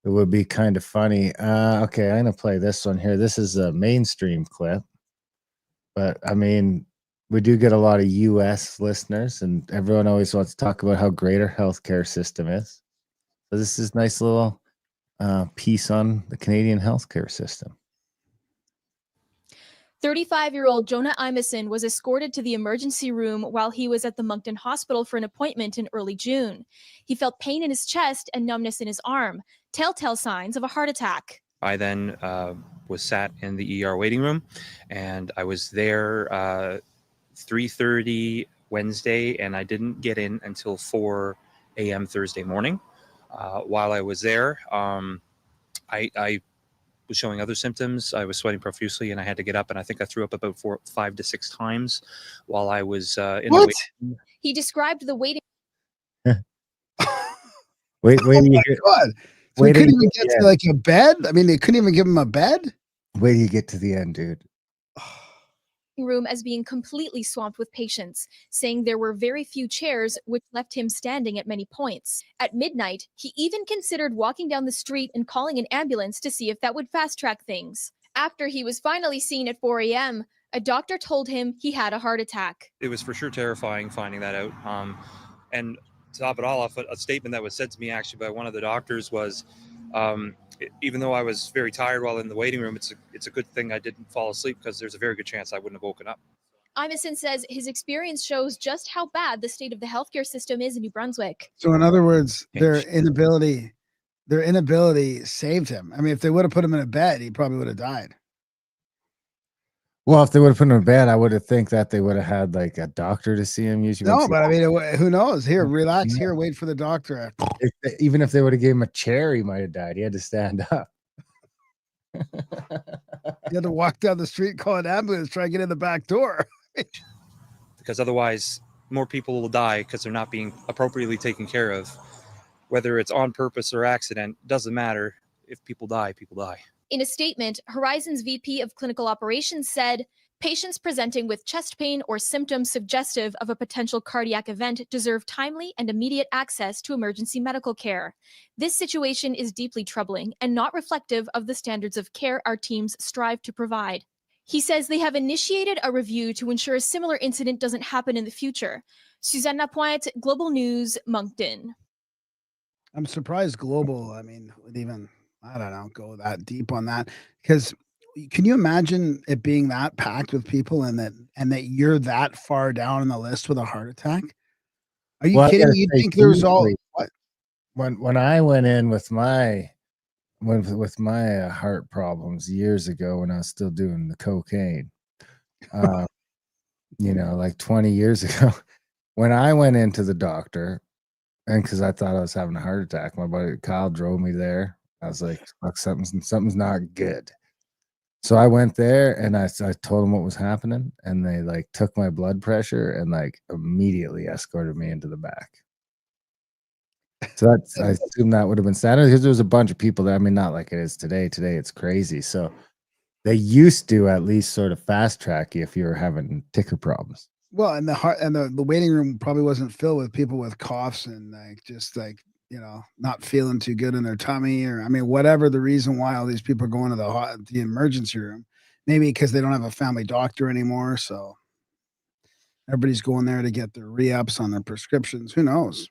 It would be kind of funny. Okay, I'm gonna play this one here. This is a mainstream clip, but I mean, we do get a lot of US listeners, and everyone always wants to talk about how great our healthcare system is. So this is nice little piece on the Canadian healthcare system. 35-year-old Jonah Imeson was escorted to the emergency room while he was at the Moncton Hospital for an appointment in early June. He felt pain in his chest and numbness in his arm, telltale signs of a heart attack. I then was sat in the ER waiting room, and I was there 3:30 Wednesday, and I didn't get in until 4 a.m. Thursday morning. While I was there, I was showing other symptoms. I was sweating profusely, and I had to get up, and I think I threw up about 5 to 6 times while I was in the waiting room. He described the waiting. Wait, Oh my God. So he couldn't even get to like a bed? I mean, they couldn't even give him a bed? Wait till you get to the end, dude. Room as being completely swamped with patients, saying there were very few chairs, which left him standing at many points. At midnight, he even considered walking down the street and calling an ambulance to see if that would fast-track things. After he was finally seen at 4 a.m., a doctor told him he had a heart attack. It was for sure terrifying finding that out. And to top it all off, a statement that was said to me actually by one of the doctors was, even though I was very tired while in the waiting room, it's a good thing I didn't fall asleep, because there's a very good chance I wouldn't have woken up. Imeson says his experience shows just how bad the state of the healthcare system is in New Brunswick. So in other words, their inability saved him. I mean, if they would have put him in a bed, he probably would have died. Well, if they would have put him in bed, I would have think that they would have had like a doctor to see him. Usually, no, but I mean, who knows? Here, relax. Here, wait for the doctor. Even if they would have gave him a chair, he might have died. He had to stand up. You had to walk down the street, call an ambulance, try to get in the back door. Because otherwise, more people will die because they're not being appropriately taken care of. Whether it's on purpose or accident, doesn't matter. If people die, people die. In a statement, Horizon's VP of Clinical Operations said, patients presenting with chest pain or symptoms suggestive of a potential cardiac event deserve timely and immediate access to emergency medical care. This situation is deeply troubling and not reflective of the standards of care our teams strive to provide. He says they have initiated a review to ensure a similar incident doesn't happen in the future. Suzanne Lapointe, Global News, Moncton. I'm surprised Global, I mean, would even, I don't know, go that deep on that, because can you imagine it being that packed with people and that you're that far down on the list with a heart attack? Are you kidding? You think there's all what? When I went in with my heart problems years ago when I was still doing the cocaine, like 20 years ago, when I went into the doctor, and because I thought I was having a heart attack, my buddy Kyle drove me there. I was like, fuck, something's not good. So I went there and I told them what was happening, and they like took my blood pressure and like immediately escorted me into the back. So I assume that would have been standard, because there was a bunch of people there. I mean, not like it is today. Today it's crazy. So they used to at least sort of fast track you if you were having ticker problems. Well, and the waiting room probably wasn't filled with people with coughs and not feeling too good in their tummy, or I mean, whatever the reason why all these people are going to the emergency room. Maybe because they don't have a family doctor anymore, so everybody's going there to get their re-ups on their prescriptions. Who knows?